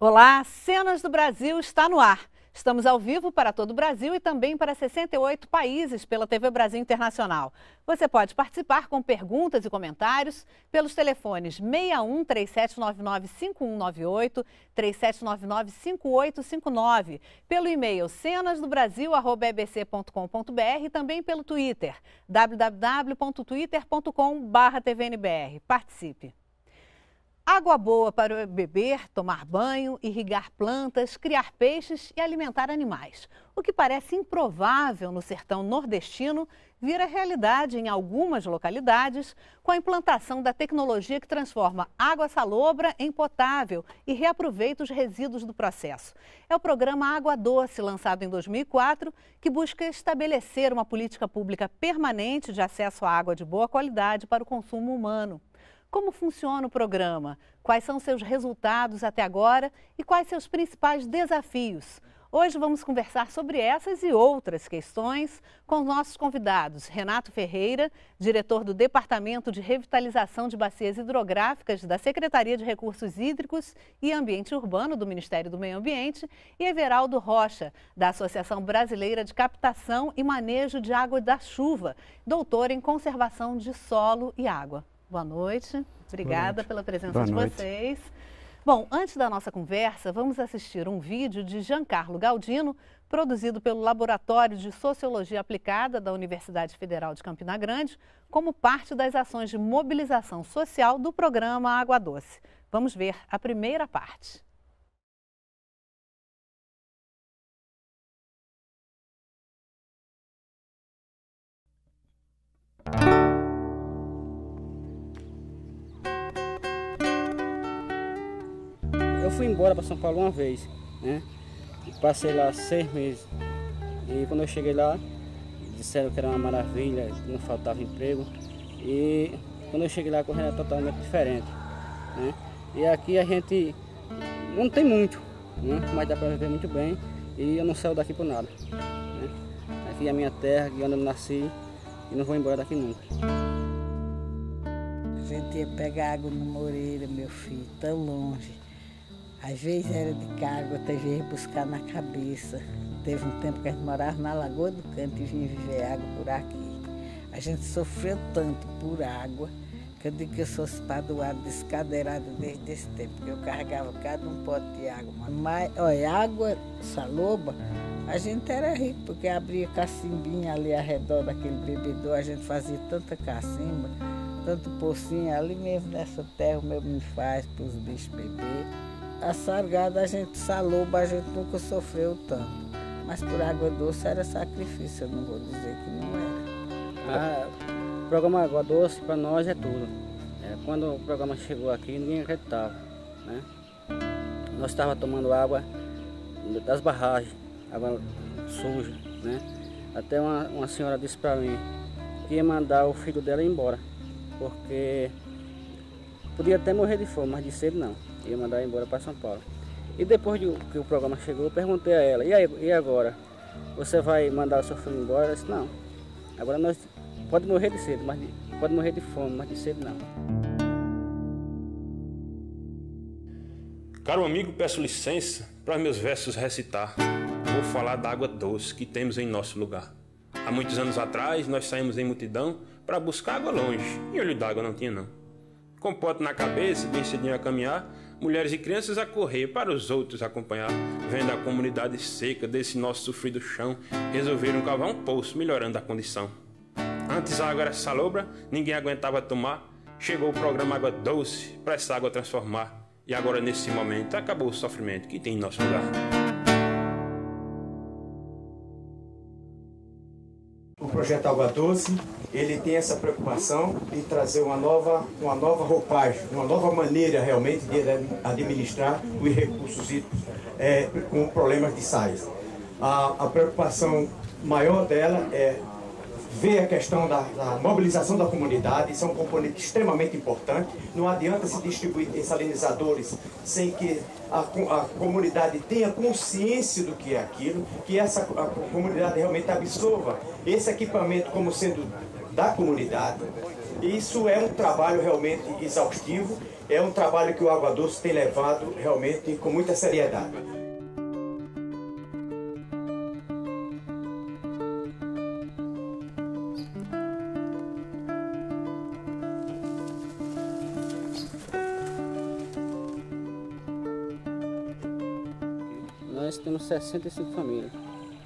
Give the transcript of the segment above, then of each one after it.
Olá, Cenas do Brasil está no ar. Estamos ao vivo para todo o Brasil e também para 68 países pela TV Brasil Internacional. Você pode participar com perguntas e comentários pelos telefones 61 3799 5198, 3799 5859, pelo e-mail cenasdobrasil@ebc.com.br e também pelo Twitter, www.twitter.com/tvnbr. Participe! Água boa para beber, tomar banho, irrigar plantas, criar peixes e alimentar animais. O que parece improvável no sertão nordestino vira realidade em algumas localidades com a implantação da tecnologia que transforma água salobra em potável e reaproveita os resíduos do processo. É o programa Água Doce, lançado em 2004, que busca estabelecer uma política pública permanente de acesso à água de boa qualidade para o consumo humano. Como funciona o programa? Quais são seus resultados até agora e quais seus principais desafios? Hoje vamos conversar sobre essas e outras questões com os nossos convidados. Renato Ferreira, diretor do Departamento de Revitalização de Bacias Hidrográficas da Secretaria de Recursos Hídricos e Ambiente Urbano do Ministério do Meio Ambiente, e Everaldo Rocha, da Associação Brasileira de Captação e Manejo de Água da Chuva, doutor em Conservação de Solo e Água. Boa noite, obrigada pela presença de vocês. Bom, antes da nossa conversa, vamos assistir um vídeo de Giancarlo Galdino, produzido pelo Laboratório de Sociologia Aplicada da Universidade Federal de Campina Grande, como parte das ações de mobilização social do programa Água Doce. Vamos ver a primeira parte. Eu fui embora para São Paulo uma vez, né? Passei lá 6 meses. E quando eu cheguei lá, disseram que era uma maravilha, que não faltava emprego. E quando eu cheguei lá, a corrida era totalmente diferente, né? E aqui a gente não tem muito, né? Mas dá para viver muito bem. E eu não saio daqui por nada, né? Aqui é a minha terra, aqui onde eu nasci, e não vou embora daqui nunca. A gente ia pegar água no Moreira, meu filho, tão longe. Às vezes era de carga, outras vezes buscar na cabeça. Teve um tempo que a gente morava na Lagoa do Canto e vinha viver água por aqui. A gente sofreu tanto por água, que eu digo que eu sou espadoada, descadeirada desde esse tempo, porque eu carregava cada um pote de água. Mas, olha, água saloba, a gente era rico, porque abria cacimbinha ali ao redor daquele bebedouro, a gente fazia tanta cacimba, tanto pocinho, ali mesmo nessa terra o meu me faz para os bichos beber. A sargada, a gente saloba, a gente nunca sofreu tanto. Mas por água doce era sacrifício, eu não vou dizer que não era. O programa Água Doce para nós é tudo. Quando o programa chegou aqui, ninguém acreditava, né? Nós estávamos tomando água das barragens, água suja, né? Até uma senhora disse para mim que ia mandar o filho dela embora, porque podia até morrer de fome, mas de sede não. Ia mandar embora para São Paulo. E depois que o programa chegou, eu perguntei a ela, e agora? Você vai mandar o seu filho embora? Ela disse, não. Agora nós pode morrer de sede, pode morrer de fome, mas de sede não. Caro amigo, peço licença para meus versos recitar. Vou falar da água doce que temos em nosso lugar. Há muitos anos atrás, nós saímos em multidão para buscar água longe, e olho d'água não tinha não. Com pote na cabeça, bem cedinho a caminhar, mulheres e crianças a correr para os outros acompanhar. Vendo a comunidade seca desse nosso sofrido chão, resolveram cavar um poço, melhorando a condição. Antes a água era salobra, ninguém aguentava tomar. Chegou o programa Água Doce para essa água transformar. E agora nesse momento acabou o sofrimento que tem em nosso lugar. O projeto Água Doce, ele tem essa preocupação de trazer uma nova roupagem, uma nova maneira realmente de administrar os recursos hídricos com problemas de sais. A preocupação maior dela é ver a questão da mobilização da comunidade. Isso é um componente extremamente importante. Não adianta se distribuir desalinizadores sem que a comunidade tenha consciência do que é aquilo, que a comunidade realmente absorva esse equipamento como sendo da comunidade. Isso é um trabalho realmente exaustivo, é um trabalho que o Água Doce tem levado realmente com muita seriedade. Nós temos 65 famílias,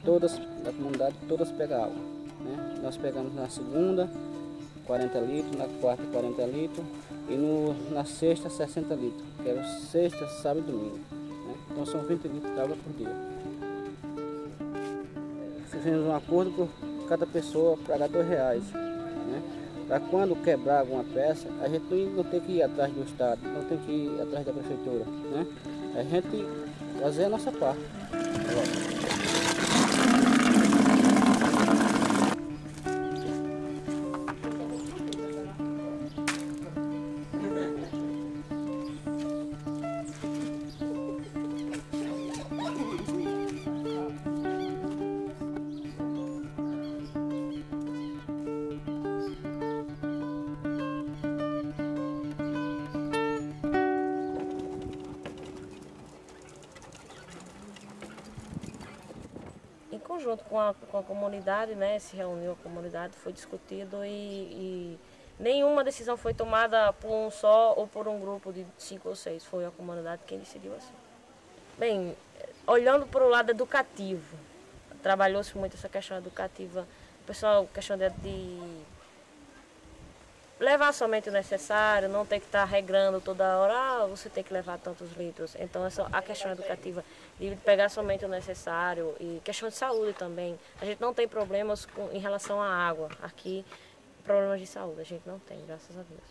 todas da comunidade, todas pegam água, né? Nós pegamos na segunda 40 litros, na quarta 40 litros e na sexta 60 litros, que é sexta, sábado e domingo, né? Então são 20 litros de água por dia. Fizemos um acordo por cada pessoa pagar R$2, né? Para quando quebrar alguma peça, a gente não tem que ir atrás do Estado, não tem que ir atrás da prefeitura, né? A gente fazer a nossa parte. Em conjunto com a comunidade, né, se reuniu a comunidade, foi discutido e nenhuma decisão foi tomada por um só ou por um grupo de 5 ou 6, foi a comunidade quem decidiu assim. Bem, olhando para o lado educativo, trabalhou-se muito essa questão educativa, o pessoal, questão de levar somente o necessário, não ter que estar regrando toda hora, você tem que levar tantos litros. Então a questão educativa de pegar somente o necessário e questão de saúde também. A gente não tem problemas em relação à água. Aqui, problemas de saúde a gente não tem, graças a Deus.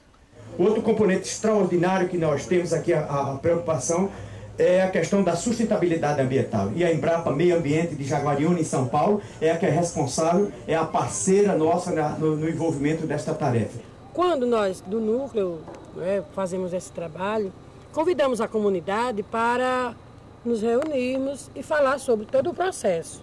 Outro componente extraordinário que nós temos aqui, a preocupação, é a questão da sustentabilidade ambiental. E a Embrapa Meio Ambiente de Jaguariúna, em São Paulo, é a que é responsável, é a parceira nossa no envolvimento desta tarefa. Quando nós, do núcleo, fazemos esse trabalho, convidamos a comunidade para nos reunirmos e falar sobre todo o processo.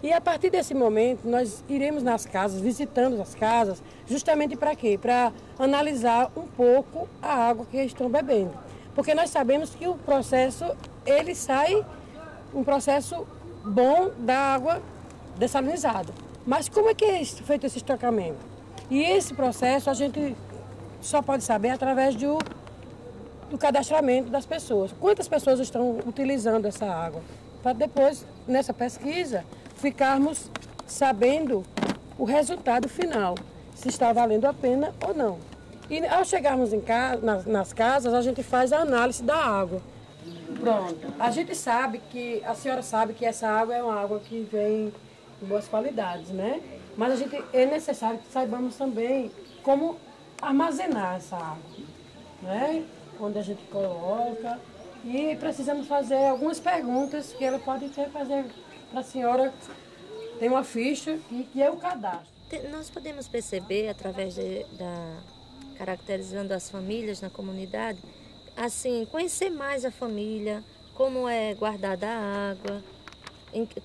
E a partir desse momento, nós iremos nas casas, visitando as casas, justamente para quê? Para analisar um pouco a água que estão bebendo. Porque nós sabemos que o processo, ele sai um processo bom da água dessalinizada. Mas como é que é feito esse estocamento? E esse processo a gente só pode saber através do cadastramento das pessoas. Quantas pessoas estão utilizando essa água? Para depois, nessa pesquisa, ficarmos sabendo o resultado final, se está valendo a pena ou não. E ao chegarmos nas casas, a gente faz a análise da água. Pronto. A gente sabe que, a senhora sabe que essa água é uma água que vem de boas qualidades, né? Mas é necessário que saibamos também como armazenar essa água, né? Onde a gente coloca. E precisamos fazer algumas perguntas que ela pode fazer para a senhora. Tem uma ficha que é o cadastro. Nós podemos perceber, através caracterizando as famílias na comunidade, assim, conhecer mais a família, como é guardada a água,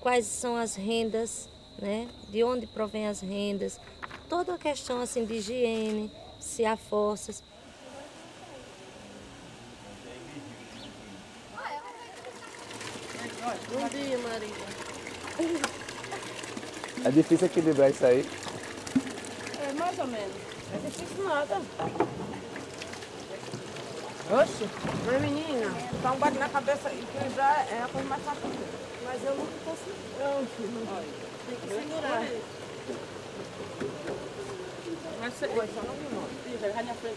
quais são as rendas, né? De onde provém as rendas, toda a questão assim de higiene, se há fossas. Bom dia, Maria. É difícil equilibrar isso aí? É, mais ou menos. Não é difícil nada. Oxe, mas menina, dá um bate na cabeça e equilibrar é a coisa mais fácil. Mas eu não consigo. Tem que segurar. Mas você... Oi, só não me mostra. Vai na frente.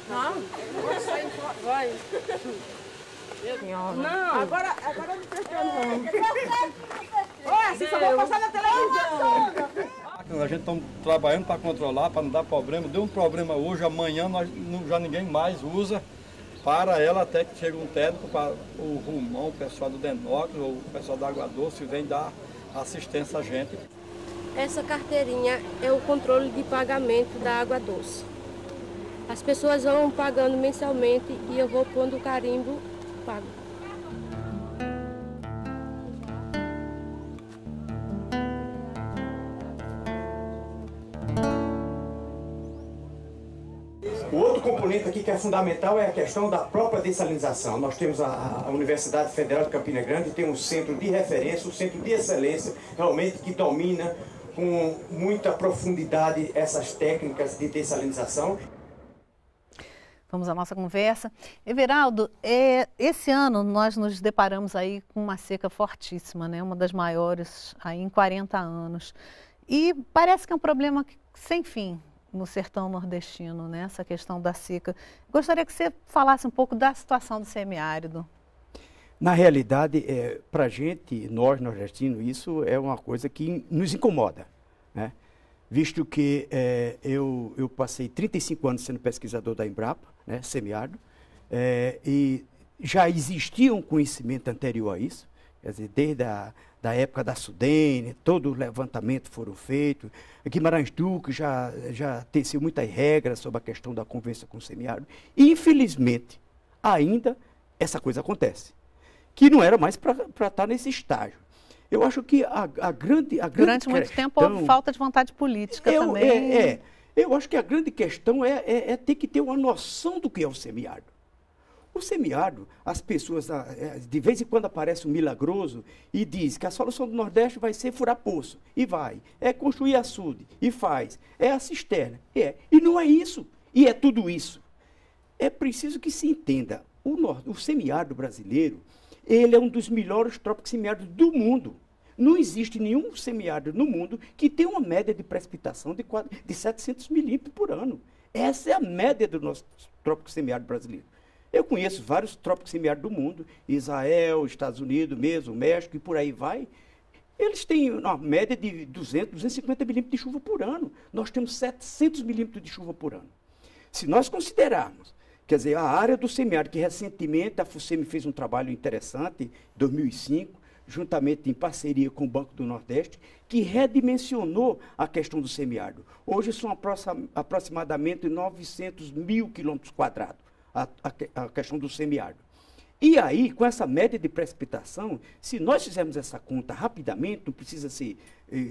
Não? Vou sair fora. Vai. Não, agora não presta não. Olha, se só vou passar na televisão. A gente está trabalhando para controlar, para não dar problema. Deu um problema hoje, amanhã já ninguém mais usa. Para ela até que chega um técnico, para o Rumão, o pessoal do Denópolis, ou o pessoal da Água Doce, vem dar assistência a gente. Essa carteirinha é o controle de pagamento da Água Doce. As pessoas vão pagando mensalmente e eu vou pondo o carimbo pago. O outro componente aqui que é fundamental é a questão da própria dessalinização. Nós temos a Universidade Federal de Campina Grande, tem um centro de referência, um centro de excelência, realmente que domina com muita profundidade essas técnicas de dessalinização. Vamos à nossa conversa. Everaldo, esse ano nós nos deparamos aí com uma seca fortíssima, né? Uma das maiores aí em 40 anos. E parece que é um problema sem fim no sertão nordestino, né? Essa questão da seca. Gostaria que você falasse um pouco da situação do semiárido. Na realidade, para a gente, nós nordestinos, isso é uma coisa que nos incomoda, né? Visto que eu passei 35 anos sendo pesquisador da Embrapa, né, semiárido, e já existia um conhecimento anterior a isso, quer dizer, desde da época da Sudene, todo o levantamento foram feitos. Guimarães Duque já teceu muitas regras sobre a questão da convivência com o semiárido. E, infelizmente, ainda essa coisa acontece, que não era mais para estar nesse estágio. Eu acho que a grande Durante muito tempo houve falta de vontade política também. Eu acho que a grande questão é ter que ter uma noção do que é o semiárido. O semiárido, as pessoas, de vez em quando aparece um milagroso e diz que a solução do Nordeste vai ser furar poço, e vai. É construir açude, e faz. É a cisterna, E não é isso, e é tudo isso. É preciso que se entenda, o semiárido brasileiro, ele é um dos melhores trópicos semiáridos do mundo. Não existe nenhum semiárido no mundo que tenha uma média de precipitação de 700 milímetros por ano. Essa é a média do nosso trópico semiárido brasileiro. Eu conheço vários trópicos semiáridos do mundo, Israel, Estados Unidos mesmo, México e por aí vai. Eles têm uma média de 200, 250 milímetros de chuva por ano. Nós temos 700 milímetros de chuva por ano. Se nós considerarmos, quer dizer, a área do semiárido, que recentemente a FUSEMI fez um trabalho interessante, em 2005, juntamente em parceria com o Banco do Nordeste, que redimensionou a questão do semiárido. Hoje são aproximadamente 900 mil quilômetros quadrados, a questão do semiárido. E aí, com essa média de precipitação, se nós fizermos essa conta rapidamente, não precisa ser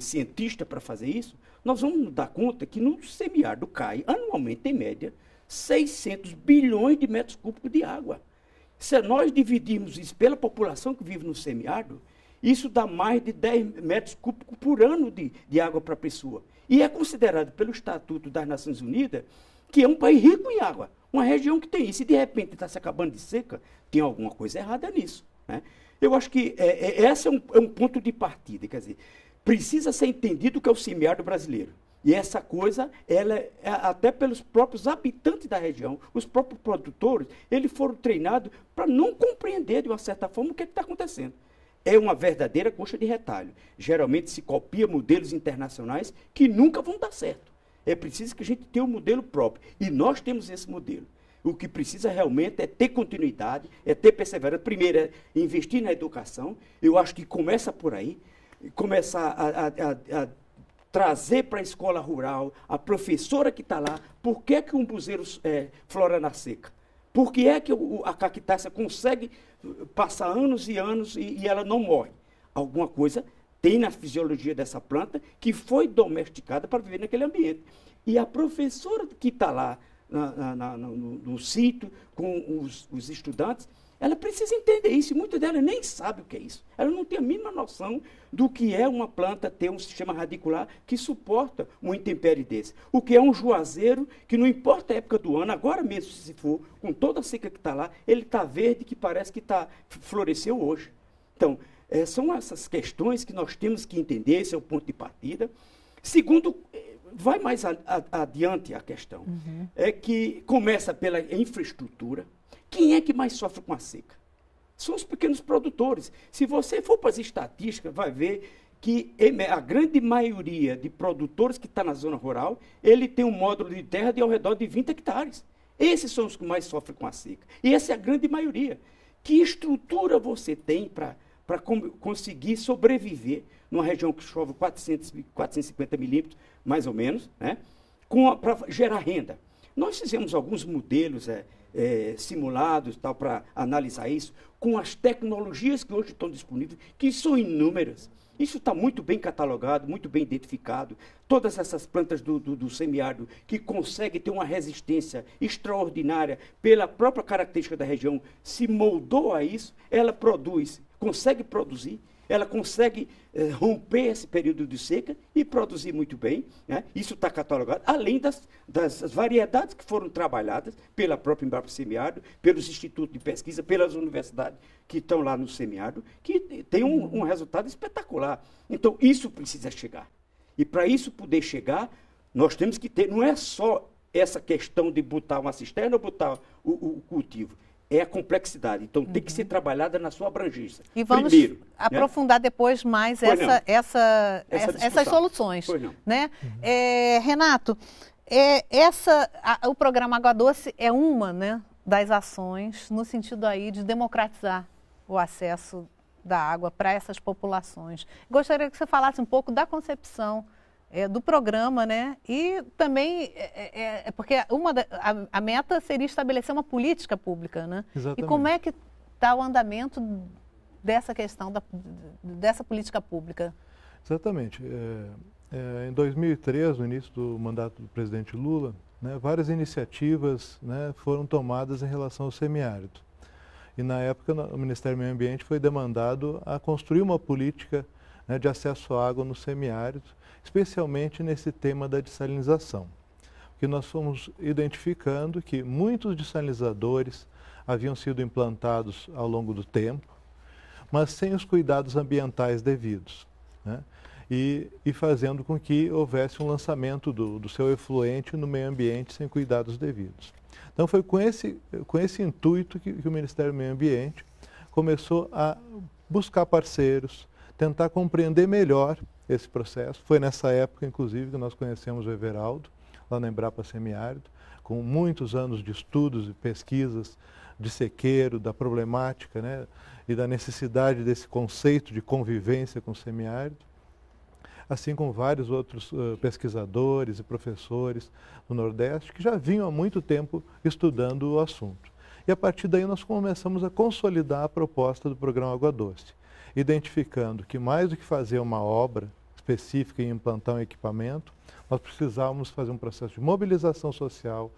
cientista para fazer isso, nós vamos nos dar conta que no semiárido cai, anualmente, em média, 600 bilhões de metros cúbicos de água. Se nós dividirmos isso pela população que vive no semiárido, isso dá mais de 10 metros cúbicos por ano de água para a pessoa. E é considerado pelo Estatuto das Nações Unidas que é um país rico em água. Uma região que tem isso. E de repente está se acabando de seca, tem alguma coisa errada nisso, né? Eu acho que esse é um ponto de partida. Quer dizer, precisa ser entendido o que é o semiárido brasileiro. E essa coisa, ela até pelos próprios habitantes da região, os próprios produtores, eles foram treinados para não compreender, de uma certa forma, o que está acontecendo. É uma verdadeira coxa de retalho. Geralmente se copia modelos internacionais que nunca vão dar certo. É preciso que a gente tenha um modelo próprio. E nós temos esse modelo. O que precisa realmente é ter continuidade, é ter perseverança. Primeiro, é investir na educação. Eu acho que começa por aí. Começar a trazer para a escola rural a professora que está lá, por que um buzeiro flora na seca? Por que é que a cactácea consegue passar anos e anos e ela não morre? Alguma coisa tem na fisiologia dessa planta que foi domesticada para viver naquele ambiente. E a professora que está lá no sítio com os estudantes, ela precisa entender isso, e muitas delas nem sabem o que é isso. Ela não tem a mínima noção do que é uma planta ter um sistema radicular que suporta um intempérie desse. O que é um juazeiro, que não importa a época do ano, agora mesmo se for, com toda a seca que está lá, ele está verde, que parece que floresceu hoje. Então, são essas questões que nós temos que entender, esse é o ponto de partida. Segundo, vai mais adiante a questão, é que começa pela infraestrutura. Quem é que mais sofre com a seca? São os pequenos produtores. Se você for para as estatísticas, vai ver que a grande maioria de produtores que está na zona rural, ele tem um módulo de terra de ao redor de 20 hectares. Esses são os que mais sofrem com a seca. E essa é a grande maioria. Que estrutura você tem para conseguir sobreviver numa região que chove 450 milímetros, mais ou menos, né, para gerar renda? Nós fizemos alguns modelos simulados para analisar isso, com as tecnologias que hoje estão disponíveis, que são inúmeras. Isso está muito bem catalogado, muito bem identificado. Todas essas plantas do semiárido que conseguem ter uma resistência extraordinária pela própria característica da região, se moldou a isso, ela produz, consegue produzir, ela consegue romper esse período de seca e produzir muito bem, né? Isso está catalogado, além das variedades que foram trabalhadas pela própria Embrapa Semiárido, pelos institutos de pesquisa, pelas universidades que estão lá no semiárido, que tem um resultado espetacular. Então, isso precisa chegar. E para isso poder chegar, nós temos que ter, não é só essa questão de botar uma cisterna ou botar o cultivo, é a complexidade. Então, tem que ser trabalhada na sua abrangência. E vamos aprofundar depois mais essas soluções. Né? Renato, o programa Água Doce é uma, né, das ações no sentido aí de democratizar o acesso da água para essas populações. Gostaria que você falasse um pouco da concepção do programa, né? E também, porque a meta seria estabelecer uma política pública, né? Exatamente. E como é que está o andamento dessa questão, dessa política pública? Exatamente. Em 2003, no início do mandato do presidente Lula, né, várias iniciativas, né, foram tomadas em relação ao semiárido. E na época o Ministério do Meio Ambiente foi demandado a construir uma política, né, de acesso à água no semiárido, especialmente nesse tema da dessalinização. Porque nós fomos identificando que muitos dessalinizadores haviam sido implantados ao longo do tempo, mas sem os cuidados ambientais devidos, né? E fazendo com que houvesse um lançamento do seu efluente no meio ambiente sem cuidados devidos. Então foi com esse intuito que o Ministério do Meio Ambiente começou a buscar parceiros, tentar compreender melhor esse processo. Foi nessa época, inclusive, que nós conhecemos o Everaldo, lá na Embrapa Semiárido, com muitos anos de estudos e pesquisas de sequeiro, da problemática, né, e da necessidade desse conceito de convivência com o semiárido, assim como vários outros pesquisadores e professores do Nordeste que já vinham há muito tempo estudando o assunto. E a partir daí nós começamos a consolidar a proposta do programa Água Doce, identificando que mais do que fazer uma obra específica e implantar um equipamento, nós precisávamos fazer um processo de mobilização social,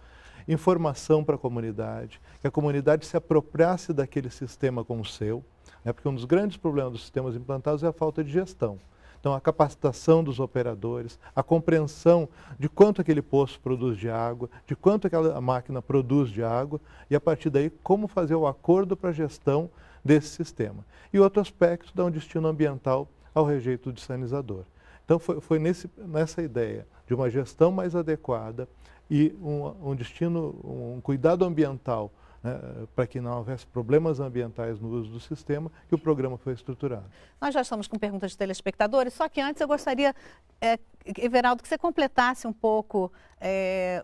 informação para a comunidade, que a comunidade se apropriasse daquele sistema como seu, né, porque um dos grandes problemas dos sistemas implantados é a falta de gestão. Então, a capacitação dos operadores, a compreensão de quanto aquele poço produz de água, de quanto aquela máquina produz de água, e a partir daí, como fazer o acordo para a gestão desse sistema. E outro aspecto dá um destino ambiental ao rejeito do dessalinizador. Então, foi nessa ideia de uma gestão mais adequada e um cuidado ambiental, né, para que não houvesse problemas ambientais no uso do sistema, que o programa foi estruturado. Nós já estamos com perguntas de telespectadores, só que antes eu gostaria, Everaldo, que você completasse um pouco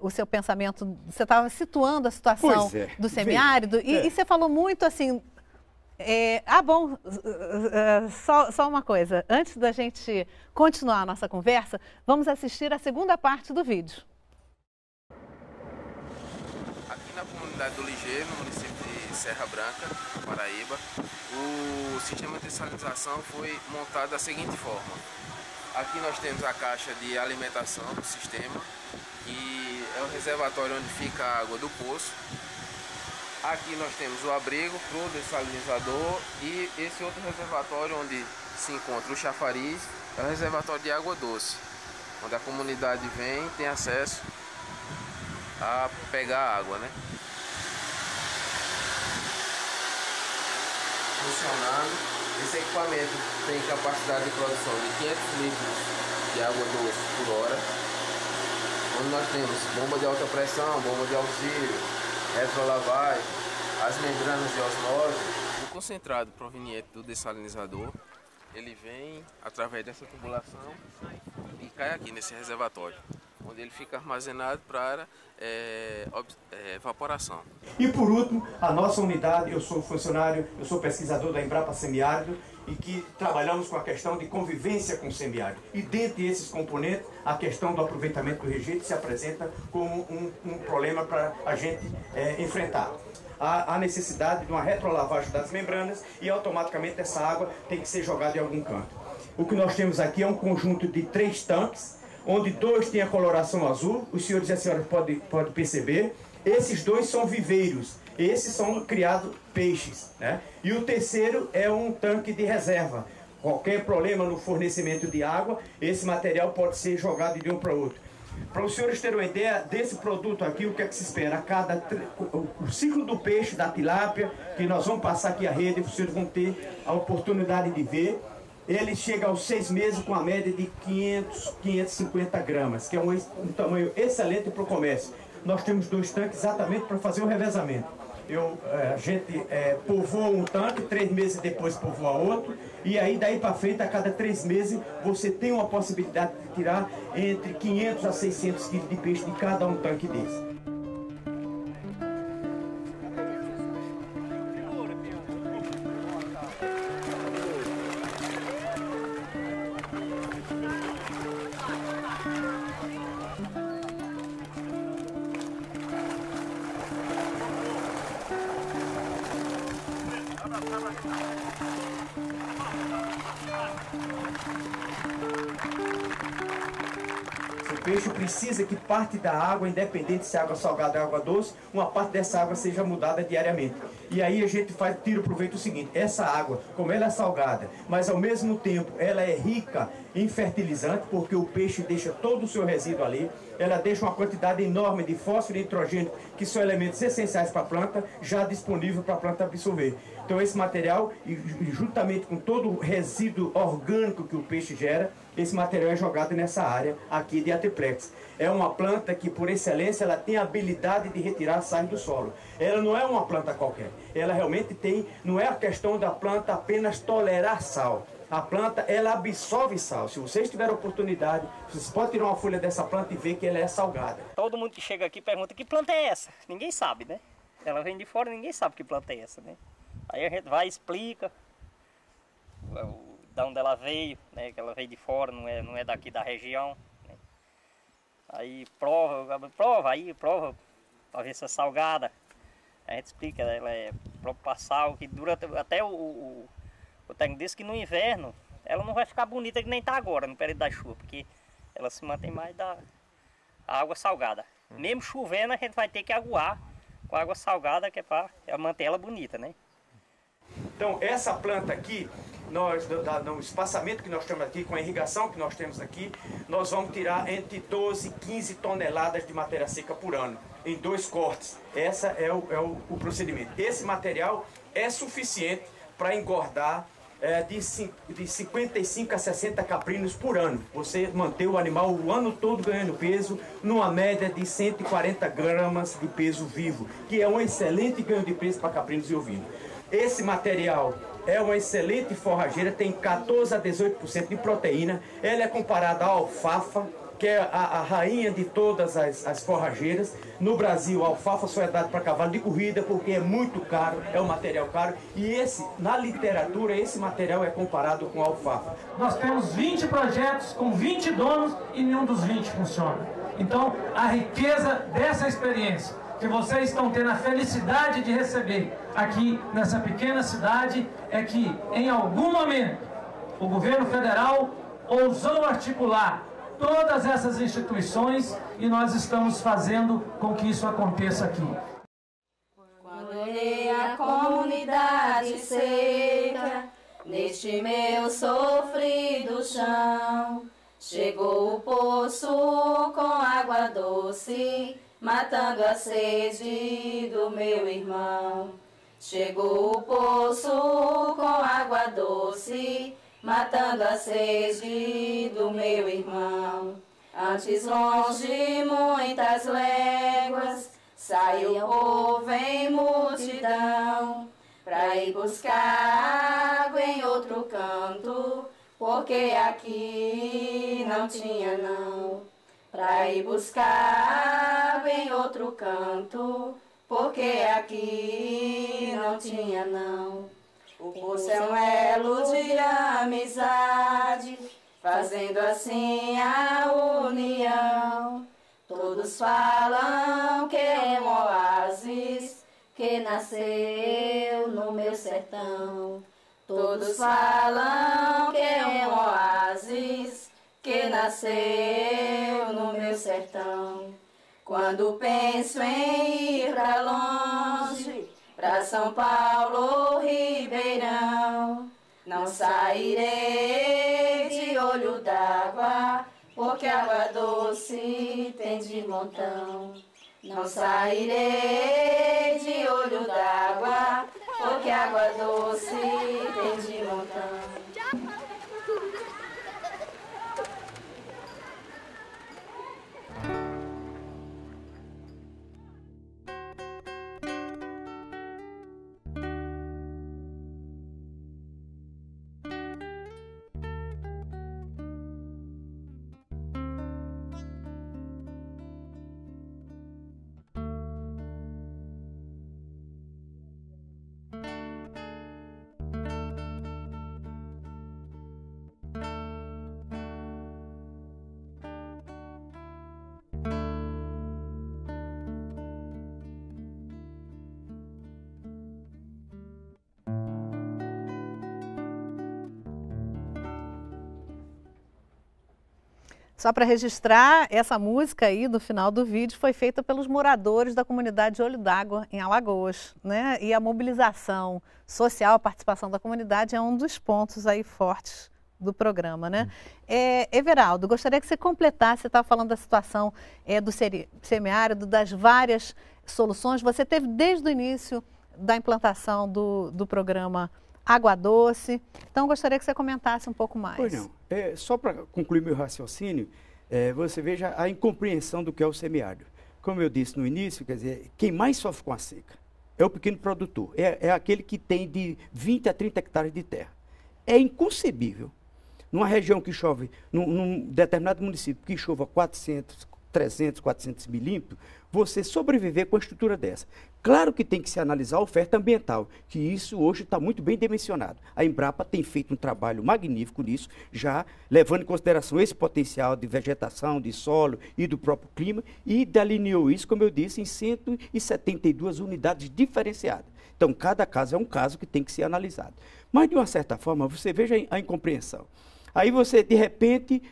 o seu pensamento. Você estava situando a situação do semiárido e você falou muito assim... só uma coisa, antes da gente continuar a nossa conversa, vamos assistir a segunda parte do vídeo. Aqui na comunidade do Ligeiro, no município de Serra Branca, Paraíba, o sistema de dessalinização foi montado da seguinte forma. Aqui nós temos a caixa de alimentação do sistema, que é o reservatório onde fica a água do poço. Aqui nós temos o abrigo para o dessalinizador e esse outro reservatório onde se encontra o chafariz é o reservatório de água doce, onde a comunidade vem e tem acesso a pegar água, né? Funcionando, esse equipamento tem capacidade de produção de 500 litros de água doce por hora, onde nós temos bomba de alta pressão, bomba de auxílio, retrolavagem, as membranas de osmose. O concentrado proveniente do dessalinizador, ele vem através dessa tubulação e cai aqui nesse reservatório, onde ele fica armazenado para evaporação. E por último, a nossa unidade, eu sou funcionário, eu sou pesquisador da Embrapa Semiárido e que trabalhamos com a questão de convivência com o semiárido. E dentre esses componentes, a questão do aproveitamento do rejeito se apresenta como um problema para a gente enfrentar. Há necessidade de uma retrolavagem das membranas e automaticamente essa água tem que ser jogada em algum canto. O que nós temos aqui é um conjunto de 3 tanques, onde 2 têm a coloração azul, os senhores e as senhoras podem perceber. Esses 2 são viveiros, esses são criados peixes, né? E o terceiro é um tanque de reserva. Qualquer problema no fornecimento de água, esse material pode ser jogado de um para o outro. Para os senhores terem uma ideia desse produto aqui, o que é que se espera? O ciclo do peixe, da tilápia, que nós vamos passar aqui a rede, os senhores vão ter a oportunidade de ver. Ele chega aos 6 meses com a média de 550 gramas, que é um tamanho excelente para o comércio. Nós temos 2 tanques exatamente para fazer o revezamento. A gente povoa um tanque, 3 meses depois povoa outro, e aí daí para frente, a cada 3 meses, você tem uma possibilidade de tirar entre 500 a 600 quilos de peixe de cada um tanque desse. O peixe precisa que parte da água, independente se é água salgada ou água doce, uma parte dessa água seja mudada diariamente. E aí a gente tira o proveito o seguinte: essa água, como ela é salgada, mas ao mesmo tempo ela é rica em fertilizante, porque o peixe deixa todo o seu resíduo ali, ela deixa uma quantidade enorme de fósforo e nitrogênio, que são elementos essenciais para a planta, já disponível para a planta absorver. Então esse material, juntamente com todo o resíduo orgânico que o peixe gera, esse material é jogado nessa área aqui de Atiplex. É uma planta que, por excelência, ela tem a habilidade de retirar sais do solo. Ela não é uma planta qualquer. Ela realmente tem, não é a questão da planta apenas tolerar sal. A planta, ela absorve sal. Se vocês tiverem oportunidade, vocês podem tirar uma folha dessa planta e ver que ela é salgada. Todo mundo que chega aqui pergunta: que planta é essa? Ninguém sabe, né? Ela vem de fora e ninguém sabe que planta é essa, né? Aí a gente vai e explica de onde ela veio, né? Que ela veio de fora, não é daqui da região, né? Aí prova para ver se é salgada. A gente explica, ela é para sal, que dura até o técnico disse que no inverno ela não vai ficar bonita que nem está agora, no período da chuva, porque ela se mantém mais da água salgada. Mesmo chovendo, a gente vai ter que aguar com água salgada, que é para manter ela bonita, né? Então, essa planta aqui, no espaçamento que nós temos aqui, com a irrigação que nós temos aqui, nós vamos tirar entre 12 e 15 toneladas de matéria seca por ano, em 2 cortes. Esse é o procedimento. Esse material é suficiente para engordar de 55 a 60 caprinos por ano. Você manter o animal o ano todo ganhando peso, numa média de 140 gramas de peso vivo, que é um excelente ganho de peso para caprinos e ovinos. Esse material é uma excelente forrageira, tem 14 a 18% de proteína. Ela é comparada à alfafa, que é a rainha de todas as forrageiras. No Brasil, a alfafa só é dada para cavalo de corrida porque é muito caro, é um material caro. E na literatura, esse material é comparado com a alfafa. Nós temos 20 projetos com 20 donos e nenhum dos 20 funciona. Então, a riqueza dessa experiência que vocês estão tendo a felicidade de receber aqui nessa pequena cidade é que, em algum momento, o governo federal ousou articular todas essas instituições e nós estamos fazendo com que isso aconteça aqui. Quando olhei a comunidade seca, neste meu sofrido chão, chegou o poço com água doce, matando a sede do meu irmão. Chegou o poço com água doce, matando a sede do meu irmão. Antes longe, muitas léguas, saiu o povo em multidão, pra ir buscar água em outro canto, porque aqui não tinha não. Pra ir buscar água em outro canto, porque aqui não tinha não. O poço é um elo de amizade, fazendo assim a união. Todos falam que é um oásis que nasceu no meu sertão. Todos falam que é um oásis que nasceu no meu sertão. Quando penso em ir pra longe, pra São Paulo ou Ribeirão, não sairei de olho d'água, porque água doce tem de montão. Não sairei de olho d'água, porque água doce tem de montão. Só para registrar, essa música aí do final do vídeo foi feita pelos moradores da comunidade de Olho d'Água, em Alagoas, né? E a mobilização social, a participação da comunidade é um dos pontos aí fortes do programa, né? Everaldo, gostaria que você completasse, você estava falando da situação do semiárido, das várias soluções. Você teve desde o início da implantação do programa Água Doce. Então, gostaria que você comentasse um pouco mais. Pois não. Só para concluir meu raciocínio, você veja a incompreensão do que é o semiárido. Como eu disse no início, quer dizer, quem mais sofre com a seca é o pequeno produtor. É aquele que tem de 20 a 30 hectares de terra. É inconcebível, numa região que chove, num determinado município que chova 400, 300, 400 milímetros, você sobreviver com a estrutura dessa. Claro que tem que se analisar a oferta ambiental, que isso hoje está muito bem dimensionado. A Embrapa tem feito um trabalho magnífico nisso, já levando em consideração esse potencial de vegetação, de solo e do próprio clima, e delineou isso, como eu disse, em 172 unidades diferenciadas. Então, cada caso é um caso que tem que ser analisado. Mas, de uma certa forma, você veja a incompreensão. Aí você, de repente,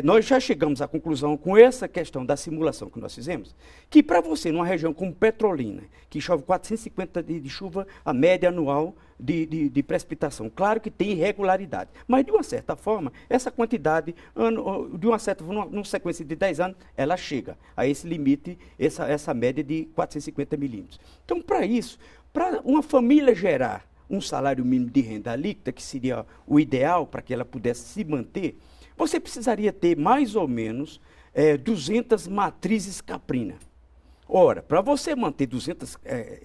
nós já chegamos à conclusão com essa questão da simulação que nós fizemos, que para você, numa região como Petrolina, que chove 450 de chuva, a média anual de precipitação, claro que tem irregularidade, mas de uma certa forma, essa quantidade, numa sequência de 10 anos, ela chega a esse limite, essa média de 450 milímetros. Então, para isso, para uma família gerar um salário mínimo de renda líquida, que seria o ideal para que ela pudesse se manter, você precisaria ter mais ou menos 200 matrizes caprina. Ora, para você manter 200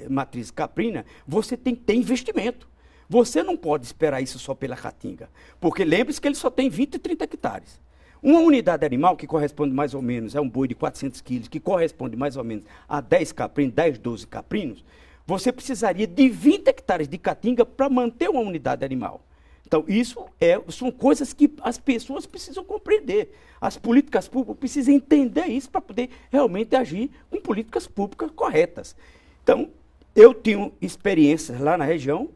matrizes caprina, você tem que ter investimento. Você não pode esperar isso só pela Caatinga, porque lembre-se que ele só tem 20 e 30 hectares. Uma unidade animal que corresponde mais ou menos, é um boi de 400 quilos, que corresponde mais ou menos a 10 caprinos, 10, 12 caprinos, você precisaria de 20 hectares de caatinga para manter uma unidade animal. Então, isso são coisas que as pessoas precisam compreender. As políticas públicas precisam entender isso para poder realmente agir com políticas públicas corretas. Então, eu tenho experiências lá na região,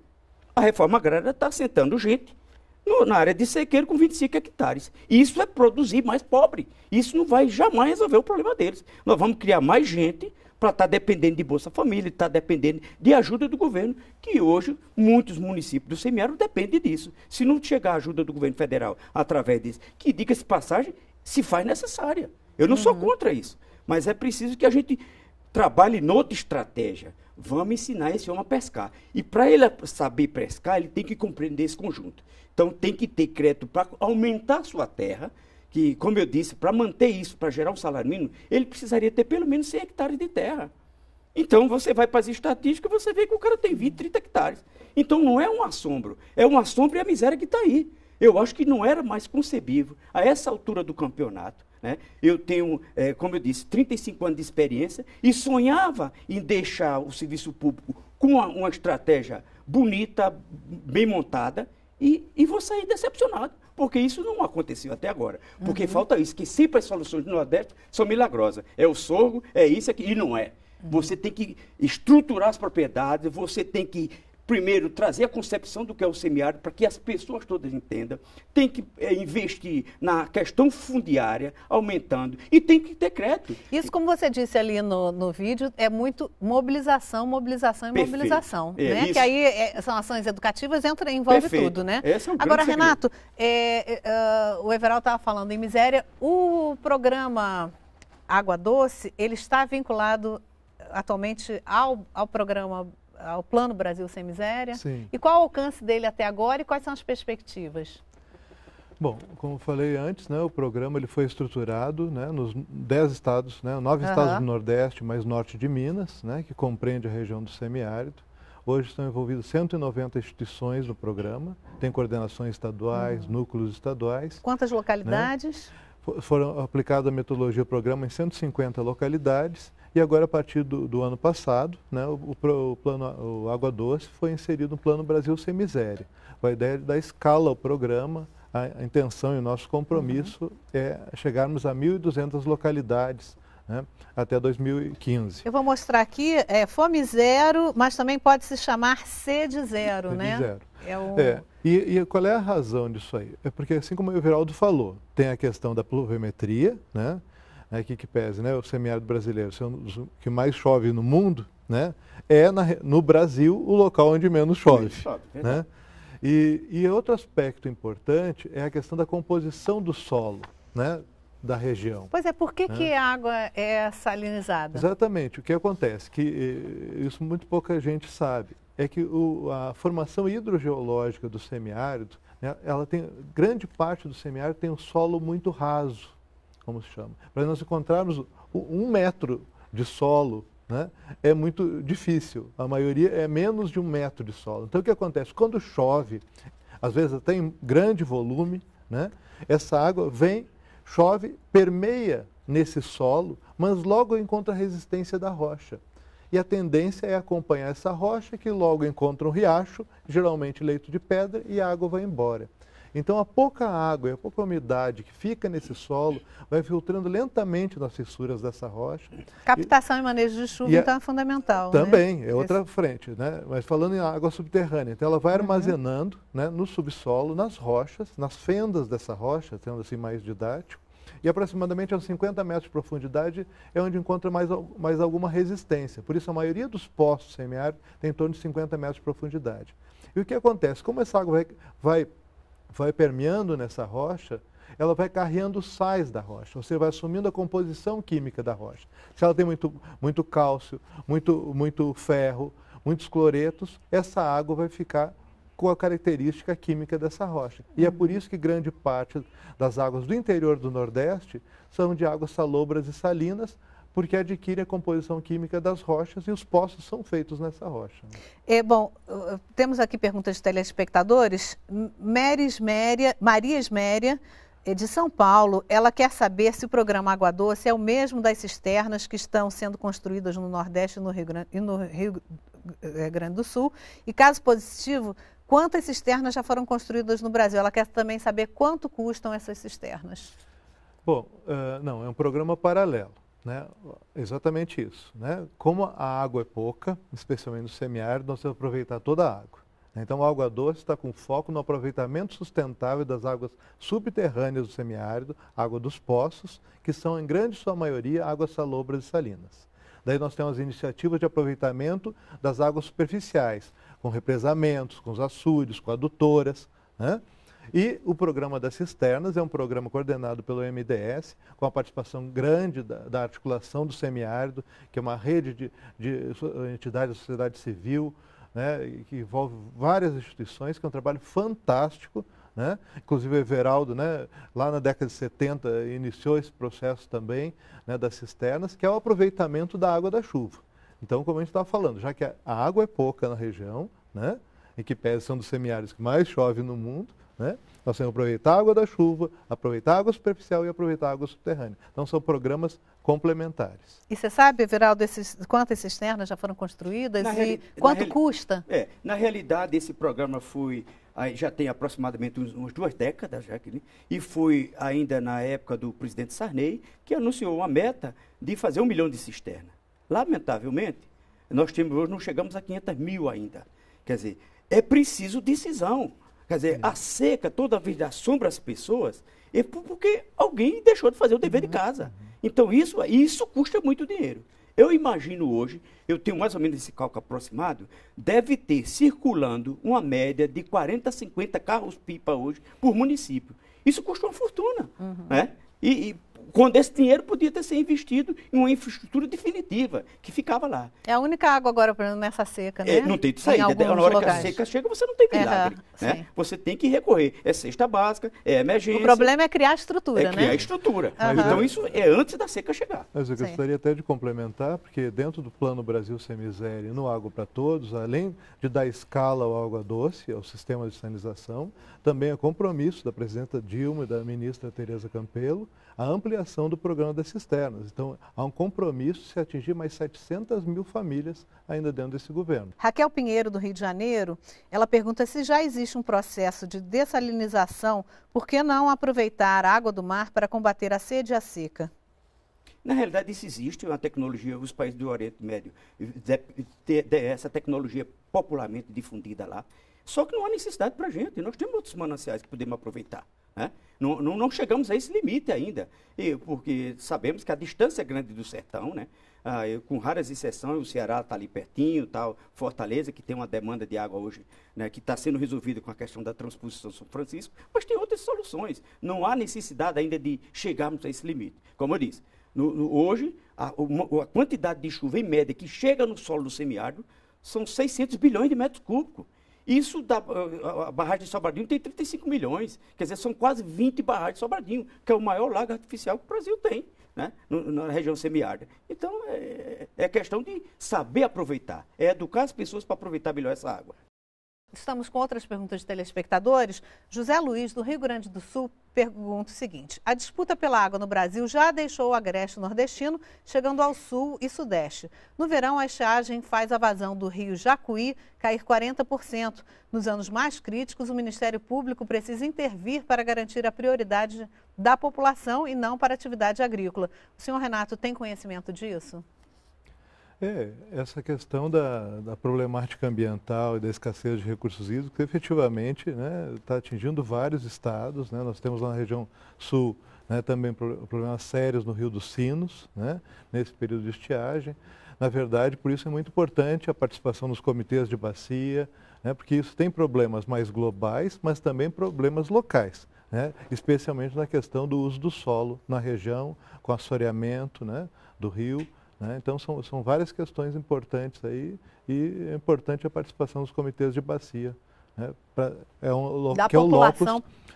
a reforma agrária está assentando gente na área de sequeiro com 25 hectares. Isso é produzir mais pobre. Isso não vai jamais resolver o problema deles. Nós vamos criar mais gente para estar dependendo de Bolsa Família, estar dependendo de ajuda do governo, que hoje muitos municípios do semiárido dependem disso. Se não chegar a ajuda do governo federal através disso, que, diga-se passagem, se faz necessária. Eu não sou contra isso, mas é preciso que a gente trabalhe noutra estratégia. Vamos ensinar esse homem a pescar. E para ele saber pescar, ele tem que compreender esse conjunto. Então tem que ter crédito para aumentar a sua terra, que, como eu disse, para manter isso, para gerar um salário mínimo, ele precisaria ter pelo menos 100 hectares de terra. Então, você vai para as estatísticas e você vê que o cara tem 20, 30 hectares. Então, não é um assombro. É um assombro e a miséria que está aí. Eu acho que não era mais concebível, a essa altura do campeonato, né? Eu tenho, como eu disse, 35 anos de experiência e sonhava em deixar o serviço público com uma estratégia bonita, bem montada, e vou sair decepcionado. Porque isso não aconteceu até agora. Porque falta isso, que sempre as soluções do Nordeste são milagrosas. É o sorgo, é isso aqui, e não é. Você tem que estruturar as propriedades, você tem que primeiro, trazer a concepção do que é o semiárido para que as pessoas todas entendam. Tem que investir na questão fundiária, aumentando, e tem que ter crédito. Isso, como você disse ali no vídeo, é muito mobilização, mobilização e Perfeito. mobilização. É, né? isso. Que aí são ações educativas, envolve Perfeito. tudo, né? Esse é um Agora, grande Renato, o Everaldo estava falando em miséria. O programa Água Doce, ele está vinculado atualmente ao programa, ao Plano Brasil Sem Miséria? Sim. E qual o alcance dele até agora e quais são as perspectivas? Bom, como falei antes, né, o programa ele foi estruturado, né, nos 10 estados, né, 9 estados do Nordeste, mais norte de Minas, né, que compreende a região do semiárido. Hoje estão envolvidas 190 instituições no programa, tem coordenações estaduais, núcleos estaduais. Quantas localidades? Né? Foram aplicadas a metodologia do programa em 150 localidades e agora, a partir do ano passado, né, o Água Doce foi inserido no Plano Brasil Sem Miséria. A ideia é dar escala ao programa. A intenção e o nosso compromisso é chegarmos a 1.200 localidades, né, até 2015. Eu vou mostrar aqui, Fome Zero, mas também pode se chamar Sede Zero, né? Zero. É E qual é a razão disso aí? É porque, assim como o Everaldo falou, tem a questão da pluviometria, né, que pese, né, o semiárido brasileiro ser um dos que mais chove no mundo, né, no Brasil o local onde menos chove. Né? E outro aspecto importante é a questão da composição do solo, né, da região. Pois é, por que a água é salinizada? Exatamente. O que acontece, que isso muito pouca gente sabe, é que a formação hidrogeológica do semiárido, né, ela tem, grande parte do semiárido tem um solo muito raso, como se chama. Para nós encontrarmos 1 metro de solo, né, é muito difícil. A maioria é menos de 1 metro de solo. Então, o que acontece? Quando chove, às vezes até em grande volume, né, essa água vem, chove, permeia nesse solo, mas logo encontra a resistência da rocha. E a tendência é acompanhar essa rocha, que logo encontra um riacho, geralmente leito de pedra, e a água vai embora. Então, a pouca água e a pouca umidade que fica nesse solo vai filtrando lentamente nas fissuras dessa rocha. Captação e manejo de chuva, então, é fundamental. Também, né? É outra frente, né? Mas falando em água subterrânea, então ela vai armazenando, né, no subsolo, nas rochas, nas fendas dessa rocha, sendo assim mais didático, e aproximadamente a 50 metros de profundidade é onde encontra mais alguma resistência. Por isso, a maioria dos poços semiáridos tem em torno de 50 metros de profundidade. E o que acontece? Como essa água vai permeando nessa rocha, ela vai carregando sais da rocha, ou seja, vai assumindo a composição química da rocha. Se ela tem muito cálcio, muito ferro, muitos cloretos, essa água vai ficar com a característica química dessa rocha. E é por isso que grande parte das águas do interior do Nordeste são de águas salobras e salinas, porque adquire a composição química das rochas e os poços são feitos nessa rocha. Bom, temos aqui perguntas de telespectadores. Maria Esméria, de São Paulo, ela quer saber se o programa Água Doce é o mesmo das cisternas que estão sendo construídas no Nordeste e no Rio Grande do Sul. E caso positivo, quantas cisternas já foram construídas no Brasil? Ela quer também saber quanto custam essas cisternas. Bom, não, é um programa paralelo. Né? Exatamente isso. Né? Como a água é pouca, especialmente no semiárido, nós temos que aproveitar toda a água. Então, a Água Doce está com foco no aproveitamento sustentável das águas subterrâneas do semiárido, água dos poços, que são, em grande sua maioria, águas salobras e salinas. Daí nós temos iniciativas de aproveitamento das águas superficiais, com represamentos, com os açudes, com adutoras, né? E o programa das cisternas é um programa coordenado pelo MDS, com a participação grande da articulação do semiárido, que é uma rede de entidades da sociedade civil, né, que envolve várias instituições, que é um trabalho fantástico. Né? Inclusive o Everaldo, né, lá na década de 70, iniciou esse processo também, né, das cisternas, que é o aproveitamento da água da chuva. Então, como a gente estava falando, já que a água é pouca na região, né, e que pese são dos semiáridos que mais chove no mundo, né? Nós temos que aproveitar a água da chuva, aproveitar a água superficial e aproveitar a água subterrânea. Então, são programas complementares. E você sabe, Everaldo, quantas cisternas já foram construídas e quanto custa? Na realidade, esse programa já tem aproximadamente umas 2 décadas, e foi ainda na época do presidente Sarney, que anunciou uma meta de fazer 1 milhão de cisternas. Lamentavelmente, nós hoje não chegamos a 500 mil ainda. Quer dizer, é preciso decisão. Quer dizer, a seca toda vez assombra as pessoas porque alguém deixou de fazer o dever de casa. Então, isso custa muito dinheiro. Eu imagino hoje, eu tenho mais ou menos esse cálculo aproximado, deve ter circulando uma média de 40 a 50 carros-pipa hoje por município. Isso custa uma fortuna. Né? E quando esse dinheiro podia ter sido investido em uma infraestrutura definitiva, que ficava lá. É a única água agora nessa seca, né? Não tem de saída. Na hora que a seca chega, você não tem milagre. Né? Você tem que recorrer. É cesta básica, é emergência. O problema é criar estrutura, né? É criar estrutura. Então, isso é antes da seca chegar. Mas eu gostaria até de complementar, porque dentro do Plano Brasil Sem Miséria e no Água para Todos, além de dar escala ao água doce, ao sistema de sanitização, também é compromisso da presidenta Dilma e da ministra Tereza Campelo a ampliação do programa das cisternas. Então, há um compromisso de se atingir mais 700 mil famílias ainda dentro desse governo. Raquel Pinheiro, do Rio de Janeiro, ela pergunta se já existe um processo de dessalinização, por que não aproveitar a água do mar para combater a sede e a seca? Na realidade, isso existe, uma tecnologia, os países do Oriente Médio têm essa tecnologia popularmente difundida lá. Só que não há necessidade para a gente, nós temos outros mananciais que podemos aproveitar. Né? Não chegamos a esse limite ainda, porque sabemos que a distância é grande do sertão, né? Com raras exceções, o Ceará está ali pertinho, tal, Fortaleza, que tem uma demanda de água hoje, né, que está sendo resolvida com a questão da transposição São Francisco, mas tem outras soluções. Não há necessidade ainda de chegarmos a esse limite. Como eu disse, hoje, a quantidade de chuva em média que chega no solo do semiárido são 600 bilhões de metros cúbicos. Isso, a barragem de Sobradinho tem 35 milhões, quer dizer, são quase 20 barragens de Sobradinho, que é o maior lago artificial que o Brasil tem, né, na região semiárida. Então, é questão de saber aproveitar, é educar as pessoas para aproveitar melhor essa água. Estamos com outras perguntas de telespectadores. José Luiz, do Rio Grande do Sul, pergunta o seguinte: a disputa pela água no Brasil já deixou o agreste nordestino, chegando ao sul e sudeste. No verão, a estiagem faz a vazão do rio Jacuí cair 40%. Nos anos mais críticos, o Ministério Público precisa intervir para garantir a prioridade da população e não para a atividade agrícola. O senhor Renato tem conhecimento disso? Essa questão da problemática ambiental e da escassez de recursos hídricos, efetivamente, né, está atingindo vários estados. Né? Nós temos na região sul, né, também problemas sérios no Rio dos Sinos, né, nesse período de estiagem. Na verdade, por isso é muito importante a participação nos comitês de bacia, né, porque isso tem problemas mais globais, mas também problemas locais, né, especialmente na questão do uso do solo na região, com assoreamento, né, do rio. Então, são várias questões importantes aí e é importante a participação dos comitês de bacia. Né,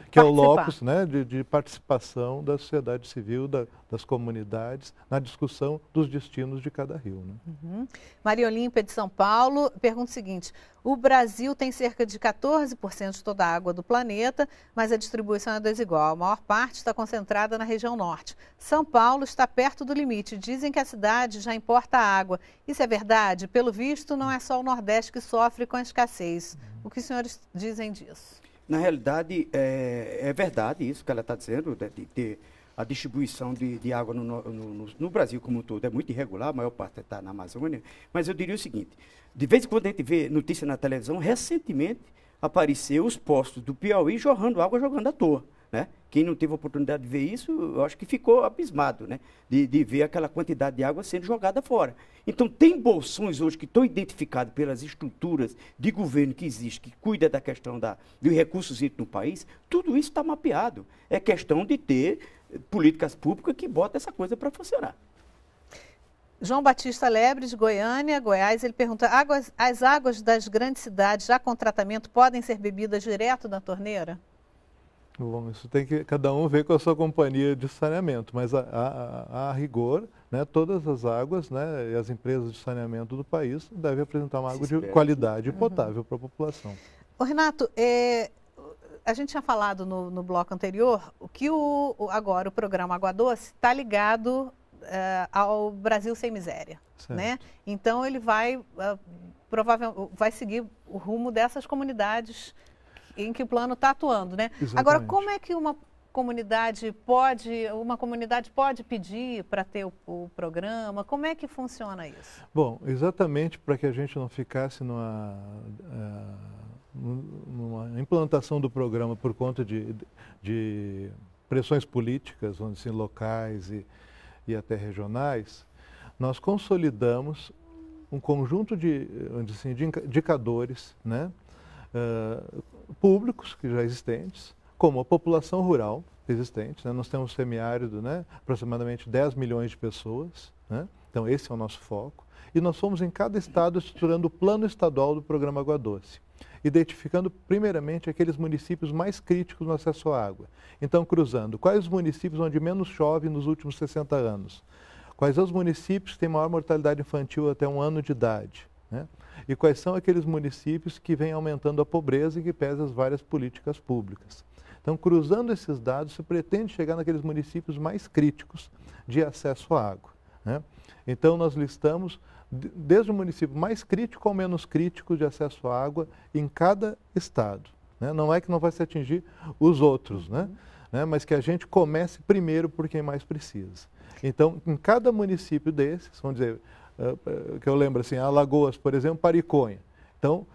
que é o locus né, de participação da sociedade civil, das comunidades, na discussão dos destinos de cada rio. Né? Maria Olímpia, de São Paulo, pergunta o seguinte: o Brasil tem cerca de 14% de toda a água do planeta, mas a distribuição é desigual. A maior parte está concentrada na região norte. São Paulo está perto do limite. Dizem que a cidade já importa água. Isso é verdade? Pelo visto, não é só o Nordeste que sofre com a escassez. O que os senhores dizem disso? Na realidade, é verdade isso que ela está dizendo, de ter a distribuição de água no Brasil como um todo é muito irregular, a maior parte está na Amazônia, mas eu diria o seguinte: de vez em quando a gente vê notícia na televisão, recentemente apareceu os postos do Piauí jorrando água, jogando à toa. Né? Quem não teve a oportunidade de ver isso, eu acho que ficou abismado, né? de ver aquela quantidade de água sendo jogada fora. Então, tem bolsões hoje que estão identificados pelas estruturas de governo que existem, que cuida da questão dos recursos hídricos no país, tudo isso está mapeado. É questão de ter políticas públicas que botam essa coisa para funcionar. João Batista Lebre, de Goiânia, Goiás, ele pergunta: as águas das grandes cidades já com tratamento podem ser bebidas direto da torneira? Bom, isso tem que cada um ver com a sua companhia de saneamento, mas a rigor, né, todas as águas, né, e as empresas de saneamento do país devem apresentar uma água de qualidade potável para a população. Ô, Renato, a gente tinha falado no bloco anterior que agora o programa Água Doce está ligado ao Brasil Sem Miséria, né? Então ele vai provavelmente vai seguir o rumo dessas comunidades em que o plano está atuando, né? Exatamente. Agora, como é que uma uma comunidade pode pedir para ter o programa? Como é que funciona isso? Bom, exatamente para que a gente não ficasse numa implantação do programa por conta de pressões políticas, vamos dizer, locais e até regionais, nós consolidamos um conjunto de indicadores, né, públicos que já existentes, como a população rural existente, né? Nós temos um semiárido, né? Aproximadamente 10 milhões de pessoas, né? Então esse é o nosso foco. E nós fomos em cada estado estruturando o plano estadual do programa Água Doce, identificando primeiramente aqueles municípios mais críticos no acesso à água. Então cruzando quais os municípios onde menos chove nos últimos 60 anos, quais são os municípios que têm maior mortalidade infantil até 1 ano de idade, né? E quais são aqueles municípios que vêm aumentando a pobreza e que pesam as várias políticas públicas. Então, cruzando esses dados, se pretende chegar naqueles municípios mais críticos de acesso à água, né? Então, nós listamos desde o município mais crítico ao menos crítico de acesso à água em cada estado, né? Não é que não vai se atingir os outros, né? Mas que a gente comece primeiro por quem mais precisa. Então, em cada município desses, vamos dizer, que eu lembro assim, Alagoas, por exemplo, Pariconha. Então,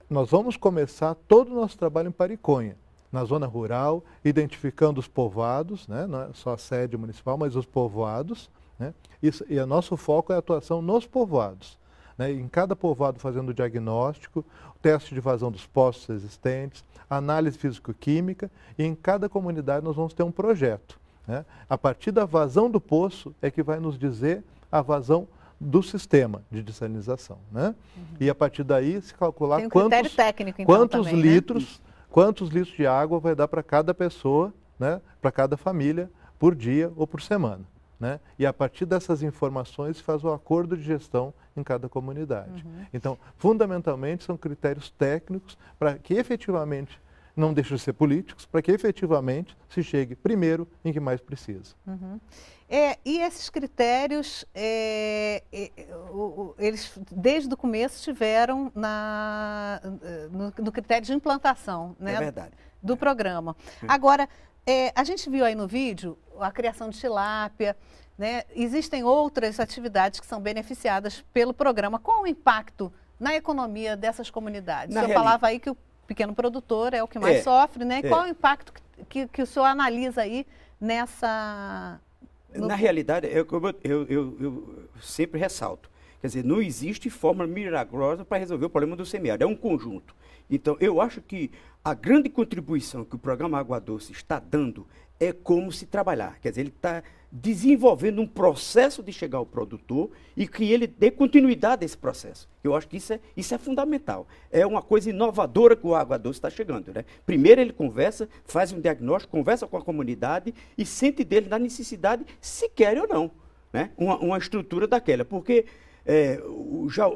nós vamos começar todo o nosso trabalho em Pariconha, na zona rural, identificando os povoados, né? Não é só a sede municipal, mas os povoados, né? E o nosso foco é a atuação nos povoados, né? Em cada povoado fazendo o diagnóstico, o teste de vazão dos poços existentes, análise físico-química, e em cada comunidade nós vamos ter um projeto, né? A partir da vazão do poço é que vai nos dizer a vazão do sistema de dessalinização, né? E a partir daí se calcular critério técnico, então, quantos também, litros, né? Quantos litros de água vai dar para cada pessoa, né? Para cada família, por dia ou por semana, né? E a partir dessas informações se faz o acordo de gestão em cada comunidade. Então, fundamentalmente, são critérios técnicos para que efetivamente, não deixem de ser políticos, para que efetivamente se chegue primeiro em que mais precisa. E esses critérios, eles desde o começo estiveram no critério de implantação, né, é verdade, do programa. Agora, a gente viu aí no vídeo a criação de tilápia, né? Existem outras atividades que são beneficiadas pelo programa. Qual o impacto na economia dessas comunidades? O senhor falava aí que o pequeno produtor é o que mais sofre, né? E qual o impacto que o senhor analisa aí nessa... Na realidade, eu sempre ressalto, quer dizer, não existe fórmula milagrosa para resolver o problema do semiárido, é um conjunto. Então, eu acho que a grande contribuição que o programa Água Doce está dando é como se trabalhar, quer dizer, ele está desenvolvendo um processo de chegar ao produtor e que ele dê continuidade a esse processo. Eu acho que isso é fundamental. É uma coisa inovadora que o Água Doce está chegando, né? Primeiro ele conversa, faz um diagnóstico, conversa com a comunidade e sente dele da necessidade, se quer ou não, né? Uma estrutura daquela, porque já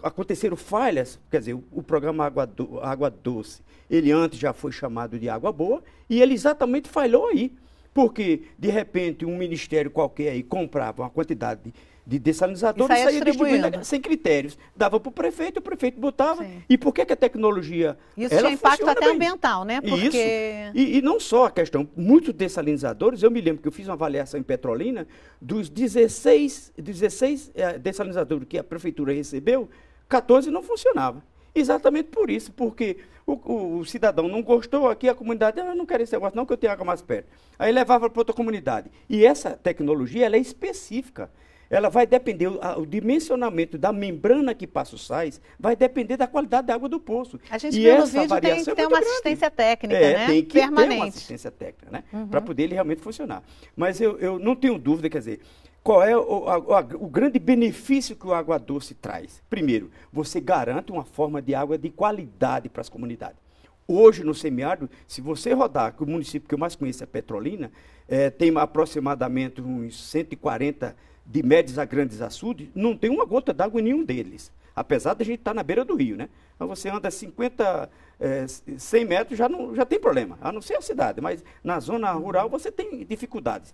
aconteceram falhas, quer dizer, o programa Água Doce, ele antes já foi chamado de Água Boa e ele exatamente falhou aí. Porque, de repente, um ministério qualquer aí comprava uma quantidade de desalinizadores e saía distribuindo sem critérios. Dava para o prefeito botava. Sim. E por que a tecnologia... Isso tinha impacto até ambiental, né? Porque... Isso. E não só a questão, muitos desalinizadores, eu me lembro que eu fiz uma avaliação em Petrolina, dos 16 desalinizadores que a prefeitura recebeu, 14 não funcionavam. Exatamente por isso, porque o cidadão não gostou, aqui a comunidade, eu não quero esse negócio não, que eu tenho água mais perto. Aí levava para outra comunidade. E essa tecnologia, ela é específica. Ela vai depender, o dimensionamento da membrana que passa os sais, vai depender da qualidade da água do poço. A gente viu no vídeo, tem que ter uma assistência técnica, né? Tem que ter uma assistência técnica, né? Para poder ele realmente funcionar. Mas eu não tenho dúvida, quer dizer, qual é o grande benefício que o Água Doce traz? Primeiro, você garante uma forma de água de qualidade para as comunidades. Hoje, no semiárido, se você rodar, que o município que eu mais conheço é Petrolina, tem aproximadamente uns 140 de médios a grandes açudes, não tem uma gota d'água em nenhum deles. Apesar de a gente estar na beira do rio, né? Então você anda 100 metros, já tem problema, a não ser a cidade, mas na zona rural você tem dificuldades,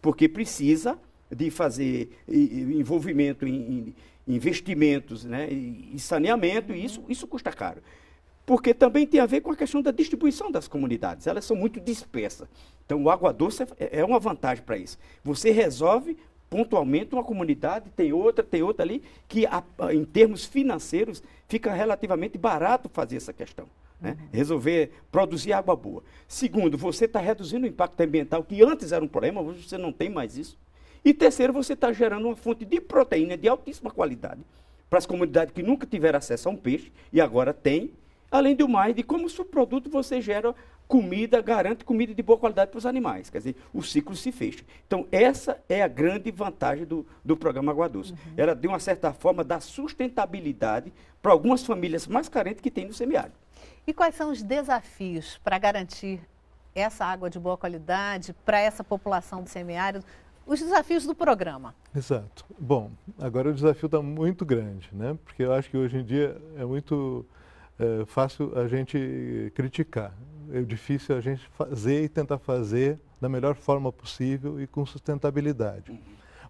porque precisa de fazer envolvimento em investimentos, né, e saneamento, e isso custa caro. porque também tem a ver com a questão da distribuição das comunidades. Elas são muito dispersas. Então, o água doce é uma vantagem para isso. Você resolve pontualmente uma comunidade, tem outra ali, que em termos financeiros fica relativamente barato fazer essa questão. Né? Resolver produzir água boa. Segundo, você está reduzindo o impacto ambiental, que antes era um problema, hoje você não tem mais isso. E terceiro, você está gerando uma fonte de proteína de altíssima qualidade para as comunidades que nunca tiveram acesso a um peixe e agora têm. Além do mais, de como subproduto você gera comida, garante comida de boa qualidade para os animais. Quer dizer, o ciclo se fecha. Então, essa é a grande vantagem do programa Água Doce. Ela, de uma certa forma, dá sustentabilidade para algumas famílias mais carentes que tem no semiárido. E quais são os desafios para garantir essa água de boa qualidade para essa população do semiárido? Os desafios do programa. Exato. Bom, agora o desafio está muito grande, né? Porque eu acho que hoje em dia é muito fácil a gente criticar. É difícil a gente fazer e tentar fazer da melhor forma possível e com sustentabilidade.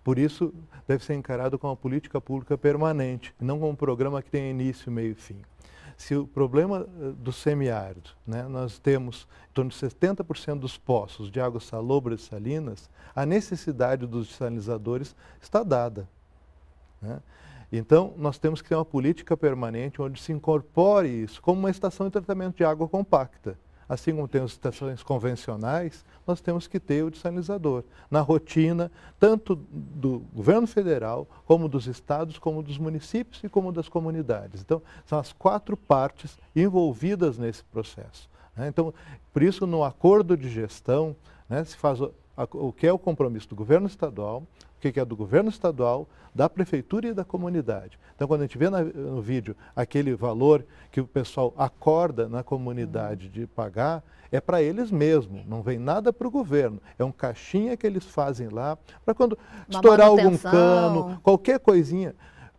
Por isso, deve ser encarado como uma política pública permanente, não como um programa que tem início, meio e fim. Se o problema do semiárido, né, nós temos em torno de 70% dos poços de águas salobras e salinas, a necessidade dos desalinizadores está dada. Né? Então, nós temos que ter uma política permanente onde se incorpore isso como uma estação de tratamento de água compacta. Assim como temos estações convencionais, nós temos que ter o desalinizador na rotina, tanto do governo federal, como dos estados, como dos municípios e como das comunidades. Então, são as 4 partes envolvidas nesse processo. Né? Então, por isso, no acordo de gestão, né, se faz o que é o compromisso do governo estadual, o que é do governo estadual, da prefeitura e da comunidade. Então, quando a gente vê no vídeo aquele valor que o pessoal acorda na comunidade de pagar, é para eles mesmo, não vem nada para o governo. É um caixinha que eles fazem lá, para quando estourar algum cano, qualquer coisinha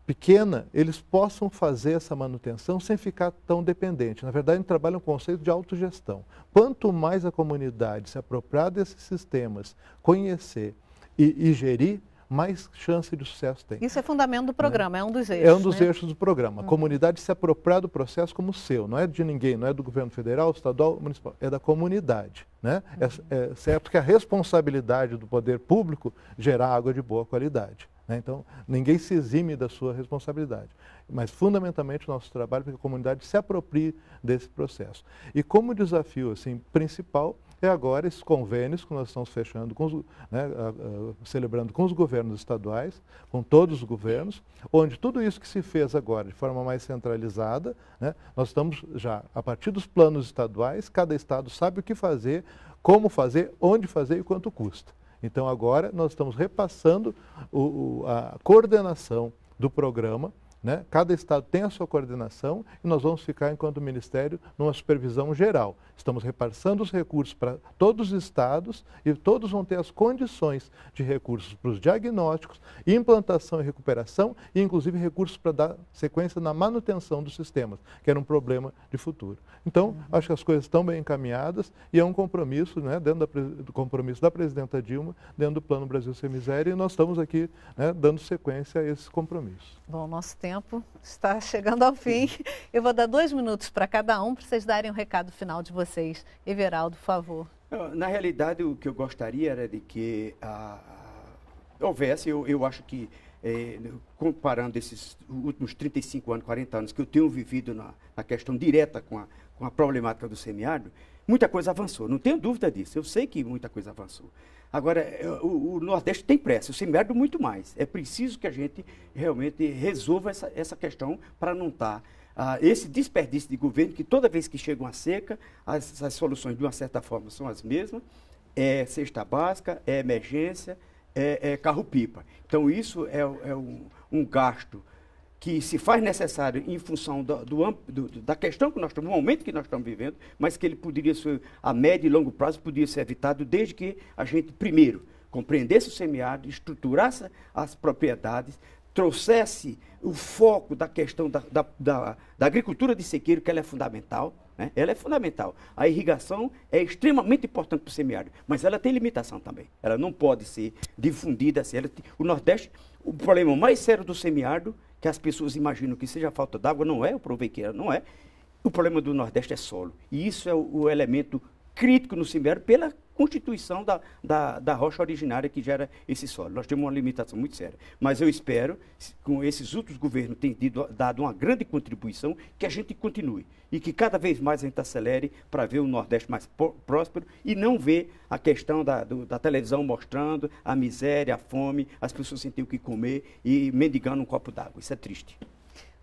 pequena, eles possam fazer essa manutenção sem ficar tão dependente. Na verdade, a gente trabalha um conceito de autogestão. Quanto mais a comunidade se apropriar desses sistemas, conhecer e gerir, mais chance de sucesso tem. Isso é fundamento do programa, é um dos eixos. É um dos eixos do programa. A comunidade se apropriar do processo como seu, não é de ninguém, não é do governo federal, estadual, municipal, é da comunidade. Né? É certo que a responsabilidade do poder público gerar água de boa qualidade. Né? Então, ninguém se exime da sua responsabilidade. Mas, fundamentalmente, o nosso trabalho é para que a comunidade se aproprie desse processo. E como desafio assim, principal é agora esses convênios que nós estamos fechando, celebrando com os governos estaduais, com todos os governos, onde tudo isso que se fez agora de forma mais centralizada, né, nós estamos já, a partir dos planos estaduais, cada estado sabe o que fazer, como fazer, onde fazer e quanto custa. Então agora nós estamos repassando a coordenação do programa, né? Cada estado tem a sua coordenação e nós vamos ficar, enquanto Ministério, numa supervisão geral. Estamos repassando os recursos para todos os estados e todos vão ter as condições de recursos para os diagnósticos, implantação e recuperação e, inclusive, recursos para dar sequência na manutenção dos sistemas, que era um problema de futuro. Então, acho que as coisas estão bem encaminhadas e é um compromisso, né, dentro do compromisso da presidenta Dilma, dentro do Plano Brasil Sem Miséria, e nós estamos aqui, né, dando sequência a esses compromissos. Bom, nosso tempo está chegando ao fim. Eu vou dar 2 minutos para cada um, para vocês darem um recado final de vocês. Everaldo, por favor. Na realidade, o que eu gostaria era de que houvesse, eu acho que, comparando esses últimos 35 anos, 40 anos que eu tenho vivido na questão direta com a problemática do semiárido, muita coisa avançou, não tenho dúvida disso, eu sei que muita coisa avançou. Agora, o Nordeste tem pressa, o semiárido muito mais. É preciso que a gente realmente resolva essa questão para não estar esse desperdício de governo, que toda vez que chega uma seca, as soluções de uma certa forma são as mesmas, é cesta básica, é emergência, é carro-pipa. Então isso é um gasto que se faz necessário em função da questão que nós estamos, do momento que nós estamos vivendo, mas que ele poderia ser, a médio e longo prazo, poderia ser evitado desde que a gente, primeiro, compreendesse o semiárido, estruturasse as propriedades, trouxesse o foco da questão da agricultura de sequeiro, que ela é fundamental, né? Ela é fundamental. A irrigação é extremamente importante para o semiárido, mas ela tem limitação também. Ela não pode ser difundida assim. O Nordeste, o problema mais sério do semiárido, que as pessoas imaginam que seja falta d'água, não é, eu provei que não é. O problema do Nordeste é solo. E isso é o elemento crítico no semiárido pela constituição da rocha originária que gera esse solo. Nós temos uma limitação muito séria. Mas eu espero, com esses outros governos têm dado uma grande contribuição, que a gente continue. E que cada vez mais a gente acelere para ver o Nordeste mais próspero e não ver a questão da televisão mostrando a miséria, a fome, as pessoas sem ter o que comer e mendigando um copo d'água. Isso é triste.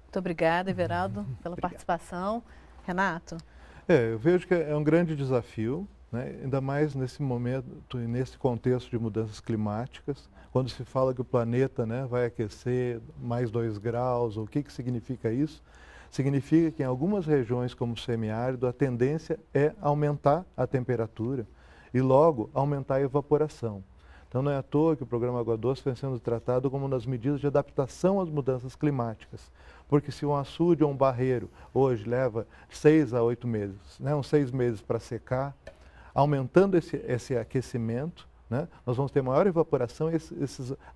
Muito obrigada, Everaldo, pela participação. Renato? Eu vejo que é um grande desafio, né? Ainda mais nesse momento e nesse contexto de mudanças climáticas, quando se fala que o planeta, né, vai aquecer mais 2 graus, o que significa isso? Significa que em algumas regiões como o semiárido a tendência é aumentar a temperatura e logo aumentar a evaporação. Então não é à toa que o programa Água Doce vem sendo tratado como uma das medidas de adaptação às mudanças climáticas. Porque se um açude ou um barreiro hoje leva 6 a 8 meses, né, uns 6 meses para secar, aumentando esse aquecimento, né, nós vamos ter maior evaporação e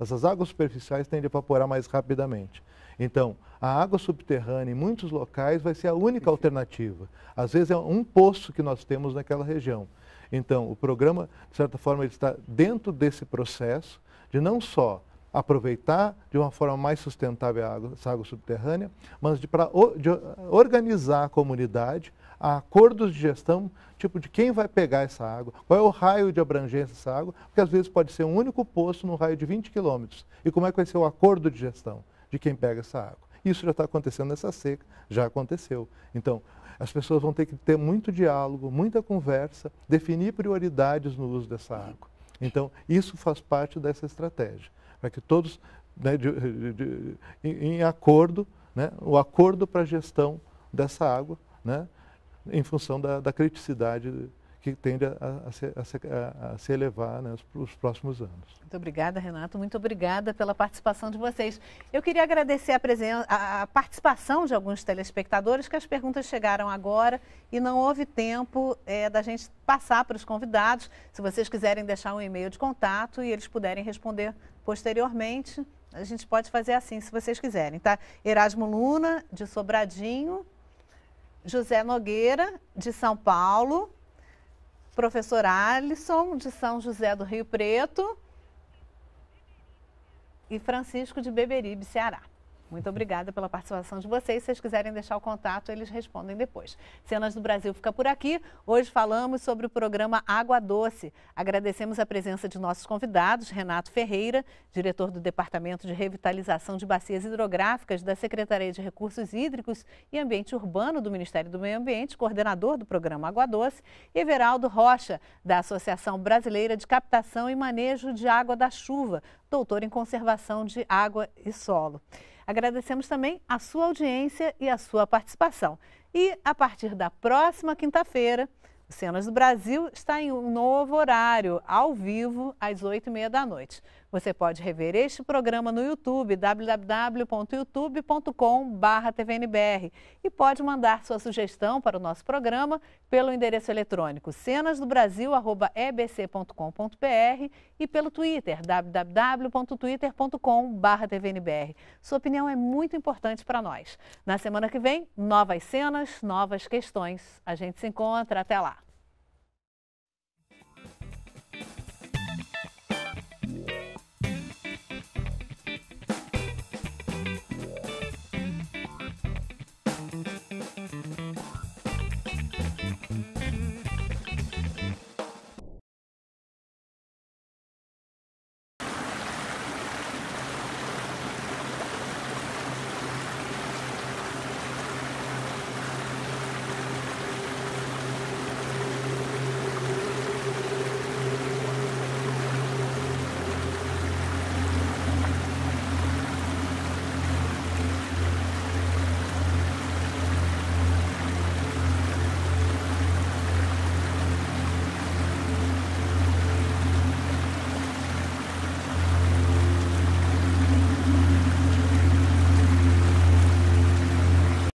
essas águas superficiais tendem a evaporar mais rapidamente. Então, a água subterrânea em muitos locais vai ser a única alternativa. Às vezes é um poço que nós temos naquela região. Então, o programa, de certa forma, ele está dentro desse processo de não só aproveitar de uma forma mais sustentável essa água subterrânea, mas de organizar a comunidade a acordos de gestão, tipo de quem vai pegar essa água, qual é o raio de abrangência dessa água, porque às vezes pode ser um único poço num raio de 20 quilômetros. E como é que vai ser o acordo de gestão de quem pega essa água? Isso já está acontecendo nessa seca, já aconteceu. Então, as pessoas vão ter que ter muito diálogo, muita conversa, definir prioridades no uso dessa água. Então, isso faz parte dessa estratégia, para que todos, né, em acordo, né, o acordo para a gestão dessa água, né, em função da criticidade que tende a se elevar, né, nos próximos anos. Muito obrigada, Renato. Muito obrigada pela participação de vocês. Eu queria agradecer a participação de alguns telespectadores, que as perguntas chegaram agora e não houve tempo da gente passar para os convidados. Se vocês quiserem deixar um e-mail de contato e eles puderem responder posteriormente, a gente pode fazer assim, se vocês quiserem, tá? Erasmo Luna, de Sobradinho, José Nogueira, de São Paulo, professor Alisson, de São José do Rio Preto, e Francisco, de Beberibe, Ceará. Muito obrigada pela participação de vocês. Se vocês quiserem deixar o contato, eles respondem depois. Cenas do Brasil fica por aqui. Hoje falamos sobre o programa Água Doce. Agradecemos a presença de nossos convidados, Renato Ferreira, diretor do Departamento de Revitalização de Bacias Hidrográficas da Secretaria de Recursos Hídricos e Ambiente Urbano do Ministério do Meio Ambiente, coordenador do programa Água Doce, e Everaldo Rocha, da Associação Brasileira de Captação e Manejo de Água da Chuva, doutor em Conservação de Água e Solo. Agradecemos também a sua audiência e a sua participação. E a partir da próxima quinta-feira, o Cenas do Brasil está em um novo horário, ao vivo, às 8h30 da noite. Você pode rever este programa no YouTube, www.youtube.com/tvnbr, e pode mandar sua sugestão para o nosso programa pelo endereço eletrônico cenasdobrasil@ebc.com.br e pelo Twitter, www.twitter.com/tvnbr. Sua opinião é muito importante para nós. Na semana que vem, novas cenas, novas questões. A gente se encontra. Até lá.